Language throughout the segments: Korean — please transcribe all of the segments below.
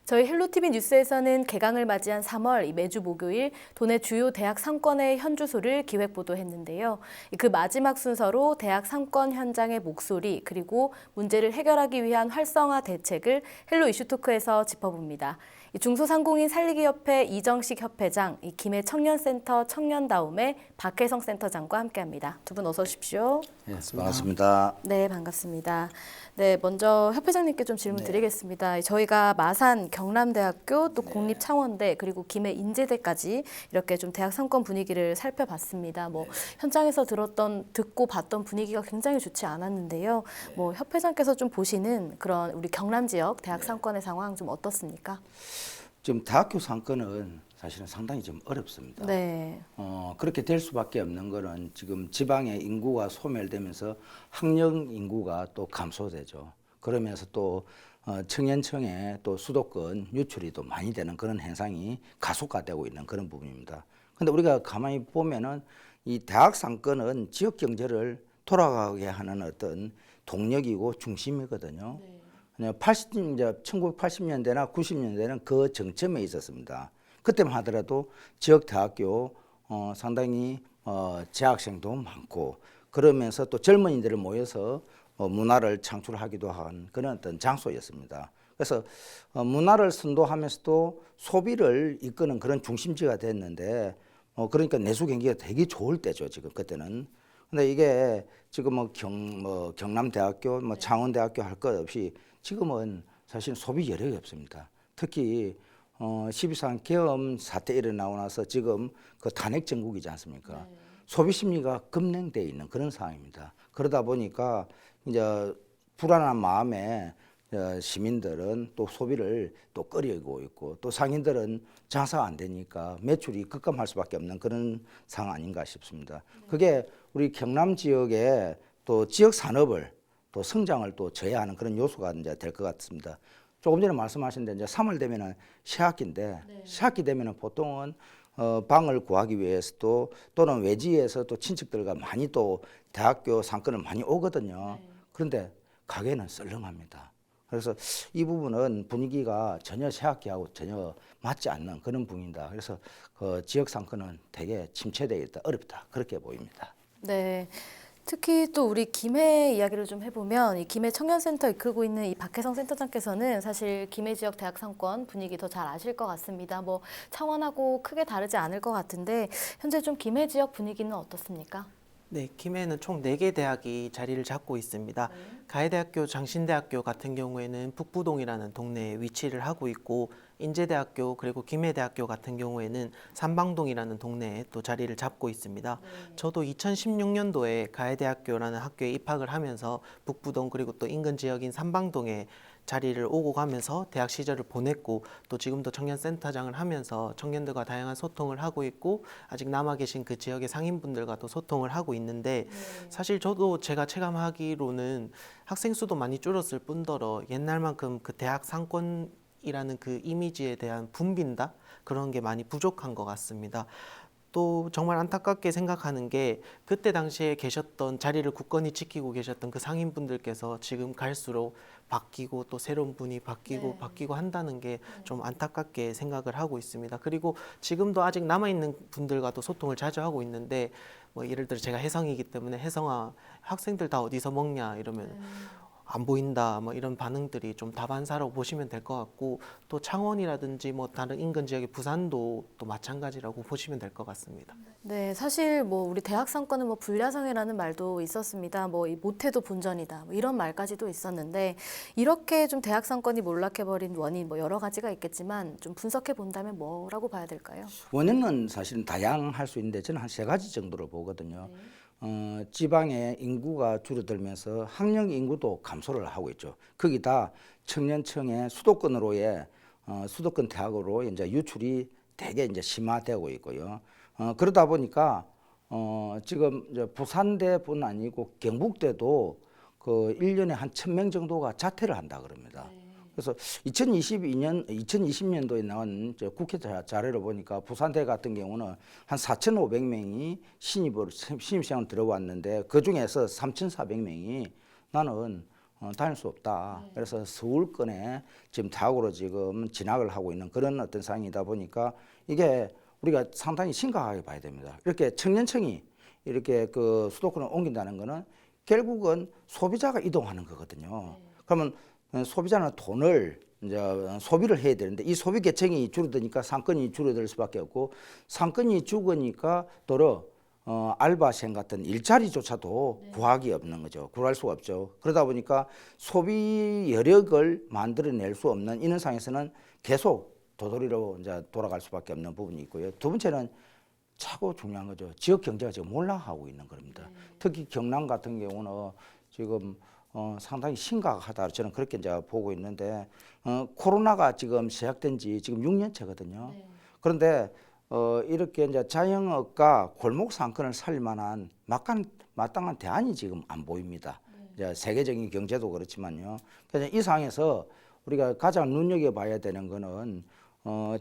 저희 헬로티비 뉴스에서는 개강을 맞이한 3월 매주 목요일 도내 주요 대학 상권의 현주소를 기획 보도했는데요. 그 마지막 순서로 대학 상권 현장의 목소리 그리고 문제를 해결하기 위한 활성화 대책을 헬로 이슈토크에서 짚어봅니다. 중소상공인 살리기협회 이정식 협회장, 김해 청년센터 청년다움의 박혜성 센터장과 함께합니다. 두 분 어서 오십시오. 네, 반갑습니다. 네, 반갑습니다. 네, 먼저 협회장님께 좀 질문 드리겠습니다. 저희가 마산 경남대학교 또 국립창원대 그리고 김해 인제대까지 이렇게 좀 대학 상권 분위기를 살펴봤습니다. 현장에서 듣고 봤던 분위기가 굉장히 좋지 않았는데요. 협회장께서 좀 보시는 그런 우리 경남 지역 대학 상권의 상황 좀 어떻습니까? 지금 대학교 상권은 사실은 상당히 좀 어렵습니다. 네. 그렇게 될 수밖에 없는 거는 지금 지방의 인구가 소멸되면서 학령 인구가 또 감소되죠. 그러면서 또 청년층의 또 수도권 유출이 또 많이 되는 그런 현상이 가속화되고 있는 그런 부분입니다. 근데 우리가 가만히 보면은 이 대학 상권은 지역 경제를 돌아가게 하는 어떤 동력이고 중심이거든요. 1980년대나 90년대는 그 정점에 있었습니다. 그때만 하더라도 지역 대학교 상당히 재학생도 많고 그러면서 또 젊은이들을 모여서 문화를 창출하기도 한 그런 어떤 장소였습니다. 그래서 문화를 선도하면서도 소비를 이끄는 그런 중심지가 됐는데 그러니까 내수 경기가 되게 좋을 때죠. 지금 그때는. 근데 이게 지금 경남대학교, 창원대학교 할 것 없이 지금은 사실 소비 여력이 없습니다. 특히 12.3 계엄 사태 일어나고 나서 지금 그 탄핵 정국이지 않습니까? 소비 심리가 급냉돼 있는 그런 상황입니다. 그러다 보니까 이제 불안한 마음에 시민들은 또 소비를 또 꺼리고 있고 또 상인들은 장사가 안 되니까 매출이 급감할 수밖에 없는 그런 상황 아닌가 싶습니다. 그게 우리 경남 지역의 또 지역 산업을 또 성장을 또 저해하는 그런 요소가 이제 될 것 같습니다. 조금 전에 말씀하신 데 이제 3월 되면은 새학기인데 새학기 되면은 보통은 방을 구하기 위해서도 또는 외지에서 또 친척들과 많이 또 대학교 상권을 많이 오거든요. 그런데 가게는 썰렁합니다. 그래서 이 부분은 분위기가 전혀 새학기하고 전혀 맞지 않는 그런 분위기다. 그래서 그 지역 상권은 되게 침체되어 있다, 어렵다 그렇게 보입니다. 네. 특히 또 우리 김해 이야기를 좀 해보면 이 김해 청년센터 이끌고 있는 이 박혜성 센터장께서는 사실 김해 지역 대학 상권 분위기 더 잘 아실 것 같습니다. 창원하고 크게 다르지 않을 것 같은데 현재 좀 김해 지역 분위기는 어떻습니까? 네, 김해는 총 4개 대학이 자리를 잡고 있습니다. 가해대학교, 장신대학교 같은 경우에는 북부동이라는 동네에 위치를 하고 있고 인제대학교 그리고 김해대학교 같은 경우에는 삼방동이라는 동네에 또 자리를 잡고 있습니다. 저도 2016년도에 가해대학교라는 학교에 입학을 하면서 북부동 그리고 또 인근 지역인 삼방동에 자리를 오고 가면서 대학 시절을 보냈고 또 지금도 청년센터장을 하면서 청년들과 다양한 소통을 하고 있고 아직 남아 계신 그 지역의 상인분들과도 소통을 하고 있는데 사실 저도 제가 체감하기로는 학생 수도 많이 줄었을 뿐더러 옛날만큼 그 대학 상권이라는 그 이미지에 대한 분빈다 그런 게 많이 부족한 것 같습니다. 또 정말 안타깝게 생각하는 게 그때 당시에 계셨던 자리를 굳건히 지키고 계셨던 그 상인분들께서 지금 갈수록 바뀌고 또 새로운 분이 바뀌고 한다는 게 좀 안타깝게 생각을 하고 있습니다. 그리고 지금도 아직 남아있는 분들과도 소통을 자주 하고 있는데 예를 들어 제가 혜성이기 때문에 혜성아 학생들 다 어디서 먹냐 이러면 안 보인다 이런 반응들이 좀 다반사라고 보시면 될 것 같고 또 창원이라든지 다른 인근 지역의 부산도 또 마찬가지라고 보시면 될 것 같습니다. 네, 사실 우리 대학 상권은 불야성이라는 말도 있었습니다. 이 못해도 본전이다 이런 말까지도 있었는데 이렇게 좀 대학 상권이 몰락해버린 원인 여러 가지가 있겠지만 좀 분석해 본다면 뭐라고 봐야 될까요? 원인은 사실은 다양할 수 있는데 저는 한 3가지 정도로 보거든요. 지방의 인구가 줄어들면서 학령 인구도 감소를 하고 있죠. 거기다 청년층의 수도권으로의 수도권 대학으로 이제 유출이 되게 이제 심화되고 있고요. 그러다 보니까 지금 이제 부산대뿐 아니고 경북대도 그 1년에 한 1,000명 정도가 자퇴를 한다 그럽니다. 그래서 2020년도에 나온 국회 자료를 보니까 부산대 같은 경우는 한 4,500명이 신입시장을 들어왔는데 그 중에서 3,400명이 나는 다닐 수 없다. 그래서 서울권에 지금 대학으로 지금 진학을 하고 있는 그런 어떤 상황이다 보니까 이게 우리가 상당히 심각하게 봐야 됩니다. 이렇게 청년층이 이렇게 그 수도권을 옮긴다는 거는 결국은 소비자가 이동하는 거거든요. 그러면 소비자는 돈을 이제 소비를 해야 되는데 이 소비 계층이 줄어드니까 상권이 줄어들 수밖에 없고 상권이 죽으니까 도로 알바생 같은 일자리조차도 구하기 없는 거죠. 구할 수가 없죠. 그러다 보니까 소비 여력을 만들어낼 수 없는 이런 상황에서는 계속 도토리로 이제 돌아갈 수밖에 없는 부분이 있고요. 두 번째는 최고 중요한 거죠. 지역 경제가 지금 올라가고 있는 겁니다. 특히 경남 같은 경우는 지금 상당히 심각하다. 저는 그렇게 이제 보고 있는데 코로나가 지금 시작된 지 지금 6년째거든요. 그런데 이렇게 이제 자영업과 골목 상권을 살릴 만한 마땅한 대안이 지금 안 보입니다. 이제 세계적인 경제도 그렇지만요. 그래서 이 상황에서 우리가 가장 눈여겨봐야 되는 거는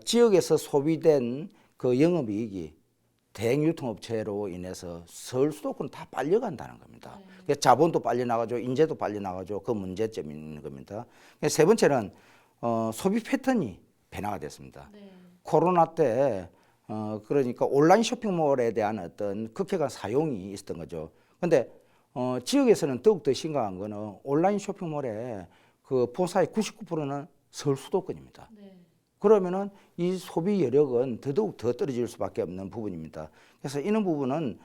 지역에서 소비된 그 영업이익이 대행 유통업체로 인해서 서울 수도권 다 빨려간다는 겁니다. 그러니까 자본도 빨려 나가죠, 인재도 빨려 나가죠. 그 문제점이 있는 겁니다. 세 번째는 소비 패턴이 변화가 됐습니다. 코로나 때 그러니까 온라인 쇼핑몰에 대한 어떤 급격한 사용이 있었던 거죠. 근데 지역에서는 더욱더 심각한 거는 온라인 쇼핑몰의 그 본사의 99%는 서울 수도권입니다. 그러면은 이 소비 여력은 더더욱 더 떨어질 수밖에 없는 부분입니다. 그래서 이런 부분은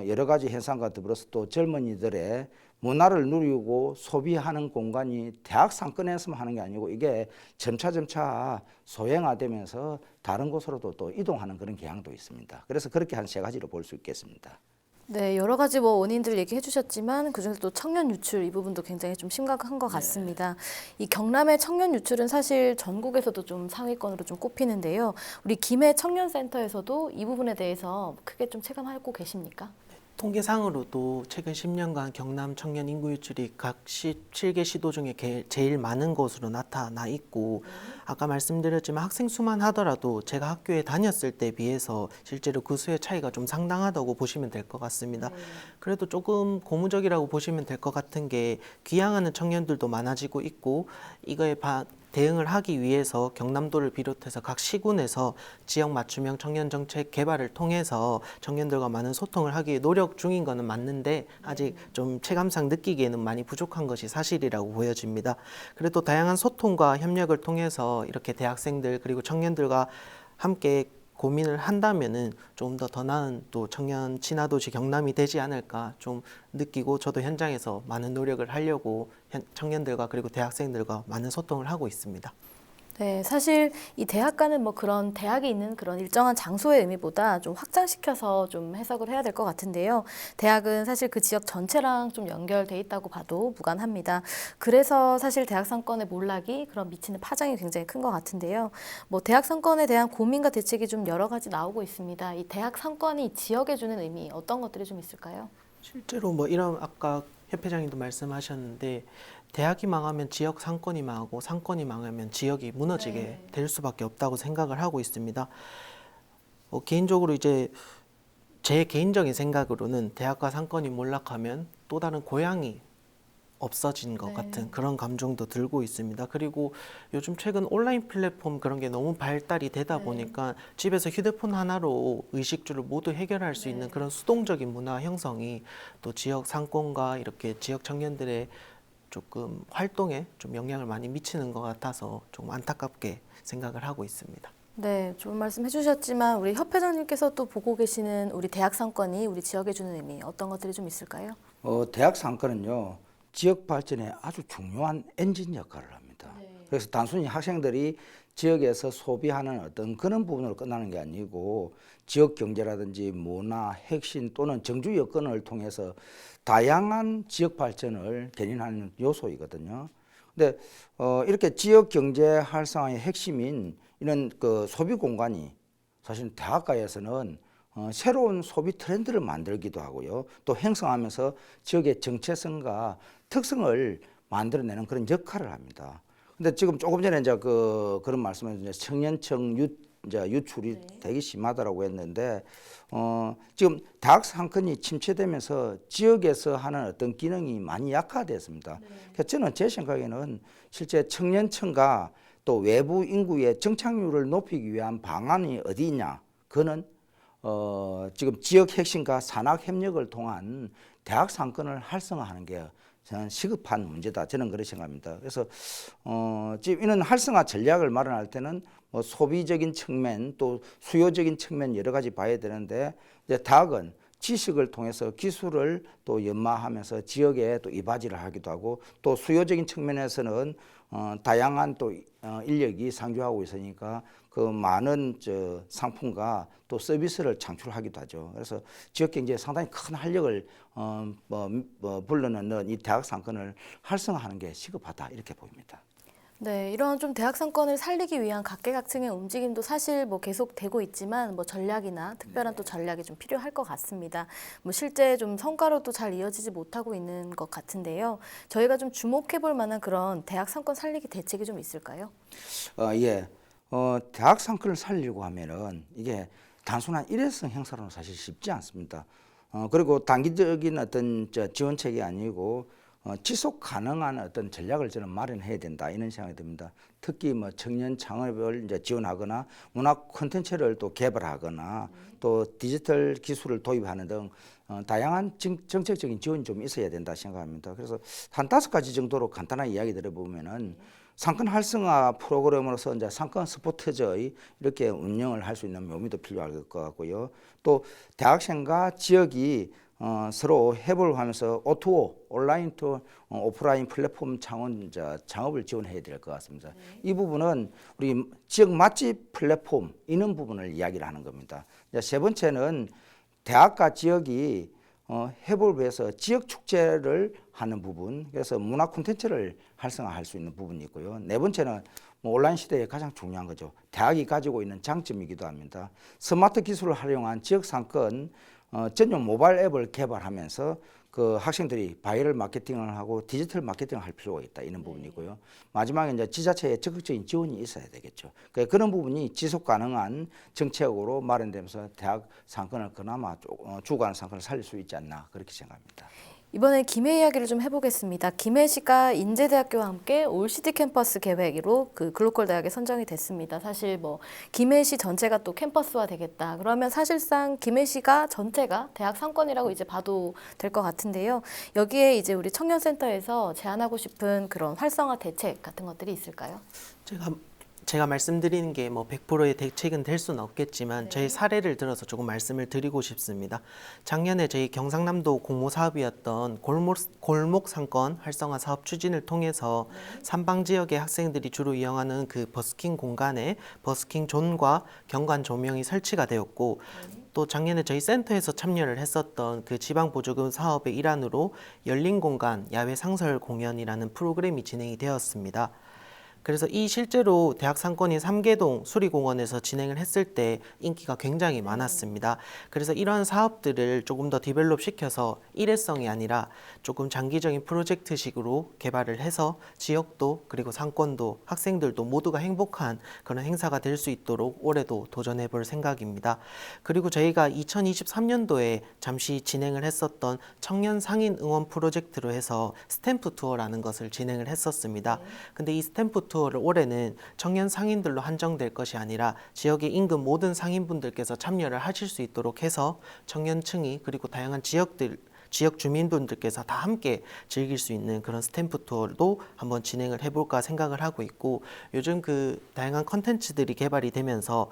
여러 가지 현상과 더불어서 또 젊은이들의 문화를 누리고 소비하는 공간이 대학 상권에서만 하는 게 아니고 이게 점차 소형화되면서 다른 곳으로도 또 이동하는 그런 경향도 있습니다. 그래서 그렇게 한 세 가지로 볼 수 있겠습니다. 네, 여러 가지 뭐 원인들 얘기해 주셨지만 그중에서 또 청년 유출 이 부분도 굉장히 좀 심각한 것 같습니다. 이 경남의 청년 유출은 사실 전국에서도 좀 상위권으로 좀 꼽히는데요. 우리 김해 청년센터에서도 이 부분에 대해서 크게 좀 체감하고 계십니까? 통계상으로도 최근 10년간 경남 청년 인구 유출이 각 17개 시도 중에 제일 많은 것으로 나타나 있고 아까 말씀드렸지만 학생 수만 하더라도 제가 학교에 다녔을 때 비해서 실제로 그 수의 차이가 좀 상당하다고 보시면 될 것 같습니다. 그래도 조금 고무적이라고 보시면 될 것 같은 게 귀향하는 청년들도 많아지고 있고 이거에 대응을 하기 위해서 경남도를 비롯해서 각 시군에서 지역 맞춤형 청년 정책 개발을 통해서 청년들과 많은 소통을 하기 위해 노력 중인 거는 맞는데 아직 좀 체감상 느끼기에는 많이 부족한 것이 사실이라고 보여집니다. 그래도 다양한 소통과 협력을 통해서 이렇게 대학생들 그리고 청년들과 함께 고민을 한다면은 좀 더 나은 또 청년 친화도시 경남이 되지 않을까 좀 느끼고 저도 현장에서 많은 노력을 하려고 청년들과 그리고 대학생들과 많은 소통을 하고 있습니다. 네, 사실 이 대학가는 뭐 그런 대학이 있는 그런 일정한 장소의 의미보다 좀 확장시켜서 좀 해석을 해야 될 것 같은데요. 대학은 사실 그 지역 전체랑 좀 연결돼 있다고 봐도 무관합니다. 그래서 사실 대학 상권의 몰락이 그런 미치는 파장이 굉장히 큰 것 같은데요. 뭐 대학 상권에 대한 고민과 대책이 좀 여러 가지 나오고 있습니다. 이 대학 상권이 지역에 주는 의미 어떤 것들이 좀 있을까요? 실제로 뭐 이런 아까 협회장님도 말씀하셨는데 대학이 망하면 지역 상권이 망하고 상권이 망하면 지역이 무너지게 될 수밖에 없다고 생각을 하고 있습니다. 개인적으로 이제 제 개인적인 생각으로는 대학과 상권이 몰락하면 또 다른 고향이 없어진 것 같은 그런 감정도 들고 있습니다. 그리고 요즘 최근 온라인 플랫폼 그런 게 너무 발달이 되다 보니까 집에서 휴대폰 하나로 의식주를 모두 해결할 수 있는 그런 수동적인 문화 형성이 또 지역 상권과 이렇게 지역 청년들의 조금 활동에 좀 영향을 많이 미치는 것 같아서 좀 안타깝게 생각을 하고 있습니다. 네, 좋은 말씀 해주셨지만 우리 협회장님께서 또 보고 계시는 우리 대학 상권이 우리 지역에 주는 의미 어떤 것들이 좀 있을까요? 대학 상권은요 지역 발전에 아주 중요한 엔진 역할을 합니다. 그래서 단순히 학생들이 지역에서 소비하는 어떤 그런 부분으로 끝나는 게 아니고 지역 경제라든지 문화, 혁신 또는 정주 여건을 통해서 다양한 지역 발전을 견인하는 요소이거든요. 근데 이렇게 지역 경제 활성화의 핵심인 이런 그 소비 공간이 사실 대학가에서는 새로운 소비 트렌드를 만들기도 하고요. 또 형성하면서 지역의 정체성과 특성을 만들어내는 그런 역할을 합니다. 근데 지금 조금 전에 이제 그런 말씀을 청년층 이제 유출이 되게 심하다라고 했는데 지금 대학 상권이 침체되면서 지역에서 하는 어떤 기능이 많이 약화됐습니다. 그래서 저는 제 생각에는 실제 청년층과 또 외부 인구의 정착률을 높이기 위한 방안이 어디 있냐? 그거는 지금 지역 혁신과 산학 협력을 통한 대학 상권을 활성화하는 게 저는 시급한 문제다. 저는 그렇게 생각합니다. 그래서 지금 이런 활성화 전략을 마련할 때는 뭐 소비적인 측면 또 수요적인 측면 여러 가지 봐야 되는데 이제 대학은 지식을 통해서 기술을 또 연마하면서 지역에 또 이바지를 하기도 하고 또 수요적인 측면에서는 다양한 또 인력이 상주하고 있으니까 그 많은 상품과 또 서비스를 창출하기도 하죠. 그래서 지역 경제에 상당히 큰 활력을 불러넣는 이 대학 상권을 활성화하는 게 시급하다 이렇게 보입니다. 네, 이런 좀 대학 상권을 살리기 위한 각계각층의 움직임도 사실 뭐 계속 되고 있지만 뭐 전략이나 특별한 또 전략이 좀 필요할 것 같습니다. 뭐 실제 좀 성과로도 잘 이어지지 못하고 있는 것 같은데요. 저희가 좀 주목해 볼 만한 그런 대학 상권 살리기 대책이 좀 있을까요? 예. 대학 상권을 살리려고 하면은 이게 단순한 일회성 행사로는 사실 쉽지 않습니다. 그리고 단기적인 어떤 지원책이 아니고 지속 가능한 어떤 전략을 저는 마련해야 된다 이런 생각이 듭니다. 특히 뭐 청년 창업을 이제 지원하거나 문화 콘텐츠를 또 개발하거나 또 디지털 기술을 도입하는 등 다양한 정책적인 지원이 좀 있어야 된다 생각합니다. 그래서 한 5가지 정도로 간단하게 이야기 드려보면은 상권 활성화 프로그램으로서 이제 상권 스포츠의 이렇게 운영을 할 수 있는 묘미도 필요할 것 같고요. 또 대학생과 지역이 서로 협업을 하면서 O2O 온라인 또 오프라인 플랫폼 창업을 지원해야 될 것 같습니다. 이 부분은 우리 지역 맛집 플랫폼 이런 부분을 이야기를 하는 겁니다. 이제 세 번째는 대학과 지역이 협업을 해서 지역 축제를 하는 부분, 그래서 문화 콘텐츠를 활성화할 수 있는 부분이 있고요. 네 번째는 뭐 온라인 시대에 가장 중요한 거죠. 대학이 가지고 있는 장점이기도 합니다. 스마트 기술을 활용한 지역 상권 전용 모바일 앱을 개발하면서 그 학생들이 바이럴 마케팅을 하고 디지털 마케팅을 할 필요가 있다 이런 부분이고요. 마지막에 이제 지자체의 적극적인 지원이 있어야 되겠죠. 그러니까 그런 부분이 지속 가능한 정책으로 마련되면서 대학 상권을 그나마 주관 상권을 살릴 수 있지 않나 그렇게 생각합니다. 이번에 김해 이야기를 좀 해보겠습니다. 김해시가 인제대학교와 함께 올시티 캠퍼스 계획으로 그 글로컬 대학에 선정이 됐습니다. 사실 뭐 김해시 전체가 또 캠퍼스화 되겠다. 그러면 사실상 김해시가 전체가 대학 상권이라고 이제 봐도 될 것 같은데요. 여기에 이제 우리 청년센터에서 제안하고 싶은 그런 활성화 대책 같은 것들이 있을까요? 제가 말씀드리는 게 뭐 100%의 대책은 될 수는 없겠지만 저희 사례를 들어서 조금 말씀을 드리고 싶습니다. 작년에 저희 경상남도 공모 사업이었던 골목 상권 활성화 사업 추진을 통해서 삼방 지역의 학생들이 주로 이용하는 그 버스킹 공간에 버스킹 존과 경관 조명이 설치가 되었고 또 작년에 저희 센터에서 참여를 했었던 그 지방보조금 사업의 일환으로 열린 공간 야외 상설 공연이라는 프로그램이 진행이 되었습니다. 그래서 이 실제로 대학 상권인 삼계동 수리공원에서 진행을 했을 때 인기가 굉장히 많았습니다. 그래서 이런 사업들을 조금 더 디벨롭 시켜서 일회성이 아니라 조금 장기적인 프로젝트식으로 개발을 해서 지역도 그리고 상권도 학생들도 모두가 행복한 그런 행사가 될 수 있도록 올해도 도전해 볼 생각입니다. 그리고 저희가 2023년도에 잠시 진행을 했었던 청년 상인 응원 프로젝트로 해서 스탬프 투어라는 것을 진행을 했었습니다. 근데 이 스탬프 투어를 올해는 청년 상인들로 한정될 것이 아니라 지역의 인근 모든 상인분들께서 참여를 하실 수 있도록 해서 청년층이 그리고 다양한 지역 주민분들께서 다 함께 즐길 수 있는 그런 스탬프 투어도 한번 진행을 해볼까 생각을 하고 있고 요즘 그 다양한 컨텐츠들이 개발이 되면서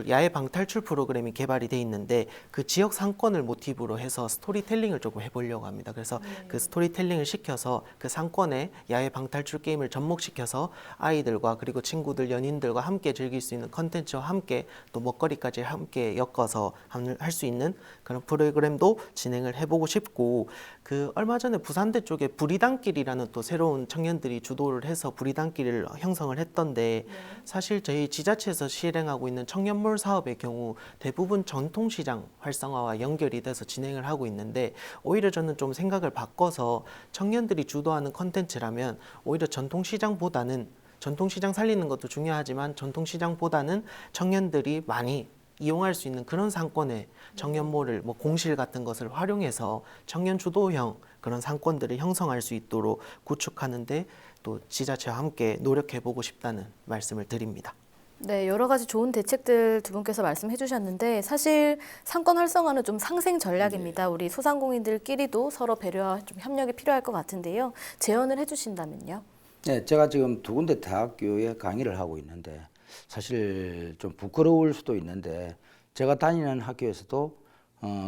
야외 방탈출 프로그램이 개발이 돼 있는데 그 지역 상권을 모티브로 해서 스토리텔링을 조금 해보려고 합니다. 그래서 그 스토리텔링을 시켜서 그 상권에 야외 방탈출 게임을 접목시켜서 아이들과 그리고 친구들, 연인들과 함께 즐길 수 있는 컨텐츠와 함께 또 먹거리까지 함께 엮어서 할 수 있는 그런 프로그램도 진행을 해보고 싶고 그 얼마 전에 부산대 쪽에 부리단길이라는 또 새로운 청년들이 주도를 해서 부리단길을 형성을 했던데 사실 저희 지자체에서 실행하고 있는 청년몰 사업의 경우 대부분 전통시장 활성화와 연결이 돼서 진행을 하고 있는데 오히려 저는 좀 생각을 바꿔서 청년들이 주도하는 컨텐츠라면 오히려 전통시장보다는 전통시장 살리는 것도 중요하지만 전통시장보다는 청년들이 많이 이용할 수 있는 그런 상권의 청년몰을 뭐 공실 같은 것을 활용해서 청년 주도형 그런 상권들을 형성할 수 있도록 구축하는데 또 지자체와 함께 노력해보고 싶다는 말씀을 드립니다. 네, 여러 가지 좋은 대책들 두 분께서 말씀해 주셨는데 사실 상권 활성화는 좀 상생 전략입니다. 우리 소상공인들끼리도 서로 배려와 좀 협력이 필요할 것 같은데요. 제언을 해주신다면요. 네, 제가 지금 두 군데 대학교에 강의를 하고 있는데 사실 좀 부끄러울 수도 있는데 제가 다니는 학교에서도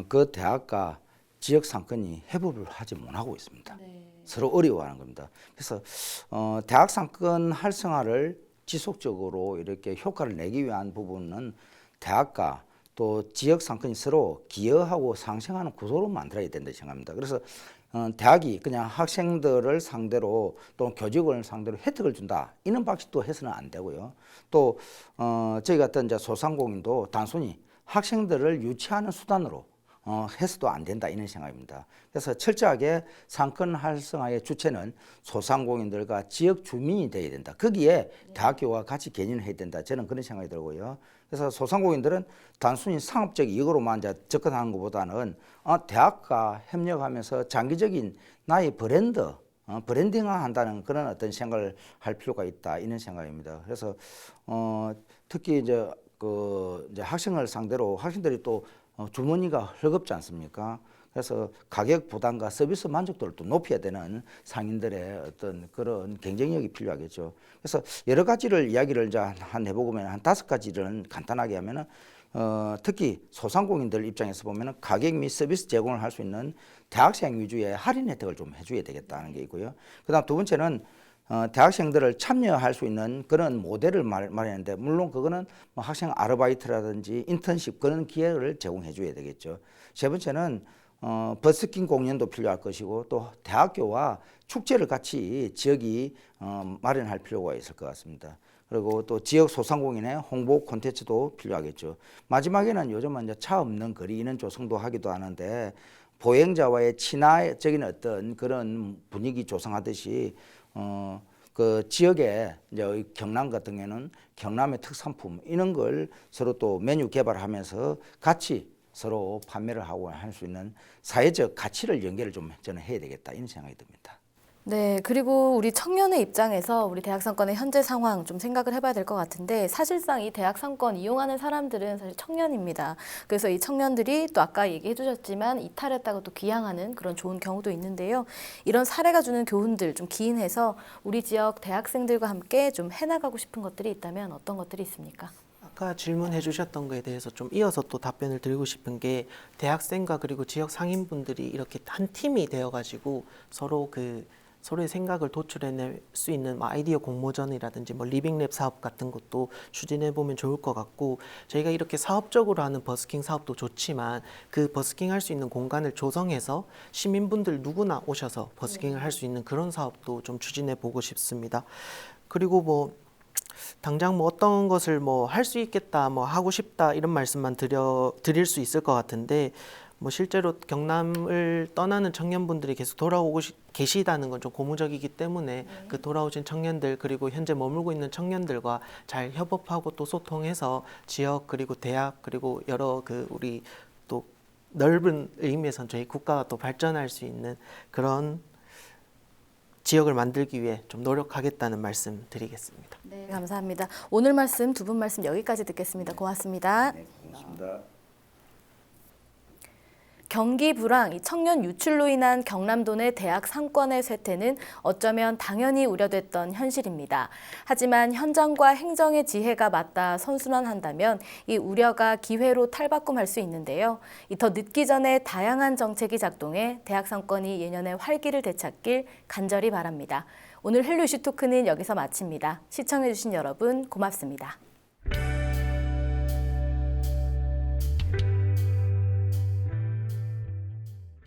그 대학과 지역 상권이 협업을 하지 못하고 있습니다. 서로 어려워하는 겁니다. 그래서 대학 상권 활성화를 지속적으로 이렇게 효과를 내기 위한 부분은 대학과 또 지역 상권이 서로 기여하고 상생하는 구조로 만들어야 된다 생각합니다. 그래서 대학이 그냥 학생들을 상대로 또는 교직원을 상대로 혜택을 준다 이런 방식도 해서는 안 되고요. 또 저희 같은 이제 소상공인도 단순히 학생들을 유치하는 수단으로 해서도 안 된다 이런 생각입니다. 그래서 철저하게 상권 활성화의 주체는 소상공인들과 지역 주민이 되어야 된다. 거기에 대학교와 같이 개인을 해야 된다. 저는 그런 생각이 들고요. 그래서 소상공인들은 단순히 상업적 이익으로만 이제 접근하는 것보다는 대학과 협력하면서 장기적인 나의 브랜드, 브랜딩화한다는 그런 어떤 생각을 할 필요가 있다 이런 생각입니다. 그래서 특히 이제 이제 학생을 상대로 학생들이 또 주머니가 헐겁지 않습니까? 그래서 가격 부담과 서비스 만족도를 또 높여야 되는 상인들의 어떤 그런 경쟁력이 필요하겠죠. 그래서 여러 가지를 이야기를 이제 한 해보면 한 5가지를 간단하게 하면은 특히 소상공인들 입장에서 보면은 가격 및 서비스 제공을 할 수 있는 대학생 위주의 할인 혜택을 좀 해줘야 되겠다는 게 있고요. 그다음 두 번째는 대학생들을 참여할 수 있는 그런 모델을 마련했는데 물론 그거는 뭐 학생 아르바이트라든지 인턴십 그런 기회를 제공해 줘야 되겠죠. 세 번째는 버스킹 공연도 필요할 것이고 또 대학교와 축제를 같이 지역이 마련할 필요가 있을 것 같습니다. 그리고 또 지역 소상공인의 홍보 콘텐츠도 필요하겠죠. 마지막에는 요즘은 이제 차 없는 거리 이런 조성도 하기도 하는데 보행자와의 친화적인 어떤 그런 분위기 조성하듯이 그 지역에 이제 경남 같은 경우에는 경남의 특산품 이런 걸 서로 또 메뉴 개발하면서 같이 서로 판매를 하고 할 수 있는 사회적 가치를 연결을 좀 저는 해야 되겠다 이런 생각이 듭니다. 네, 그리고 우리 청년의 입장에서 우리 대학 상권의 현재 상황 좀 생각을 해봐야 될 것 같은데 사실상 이 대학 상권 이용하는 사람들은 사실 청년입니다. 그래서 이 청년들이 또 아까 얘기해 주셨지만 이탈했다가 또 귀향하는 그런 좋은 경우도 있는데요. 이런 사례가 주는 교훈들 좀 기인해서 우리 지역 대학생들과 함께 좀 해나가고 싶은 것들이 있다면 어떤 것들이 있습니까? 아까 질문해 주셨던 거에 대해서 좀 이어서 또 답변을 드리고 싶은 게 대학생과 그리고 지역 상인분들이 이렇게 한 팀이 되어가지고 서로의 생각을 도출해낼 수 있는 뭐 아이디어 공모전이라든지 뭐 리빙랩 사업 같은 것도 추진해 보면 좋을 것 같고 저희가 이렇게 사업적으로 하는 버스킹 사업도 좋지만 그 버스킹 할 수 있는 공간을 조성해서 시민분들 누구나 오셔서 버스킹을 할 수 있는 그런 사업도 좀 추진해 보고 싶습니다. 그리고 뭐 당장 뭐 어떤 것을 뭐 할 수 있겠다, 뭐 하고 싶다 이런 말씀만 드릴 수 있을 것 같은데 뭐 실제로 경남을 떠나는 청년분들이 계속 돌아오고 계시다는 건 좀 고무적이기 때문에 그 돌아오신 청년들 그리고 현재 머물고 있는 청년들과 잘 협업하고 또 소통해서 지역 그리고 대학 그리고 여러 우리 또 넓은 의미에선 저희 국가가 또 발전할 수 있는 그런 지역을 만들기 위해 좀 노력하겠다는 말씀 드리겠습니다. 네, 감사합니다. 오늘 말씀 두 분 말씀 여기까지 듣겠습니다. 고맙습니다. 네, 고맙습니다. 경기 불황, 이 청년 유출로 인한 경남도 내 대학 상권의 쇠퇴는 어쩌면 당연히 우려됐던 현실입니다. 하지만 현장과 행정의 지혜가 맞닿아 선순환한다면 이 우려가 기회로 탈바꿈할 수 있는데요. 이 더 늦기 전에 다양한 정책이 작동해 대학 상권이 예년의 활기를 되찾길 간절히 바랍니다. 오늘 헬로 이슈 토크는 여기서 마칩니다. 시청해주신 여러분 고맙습니다.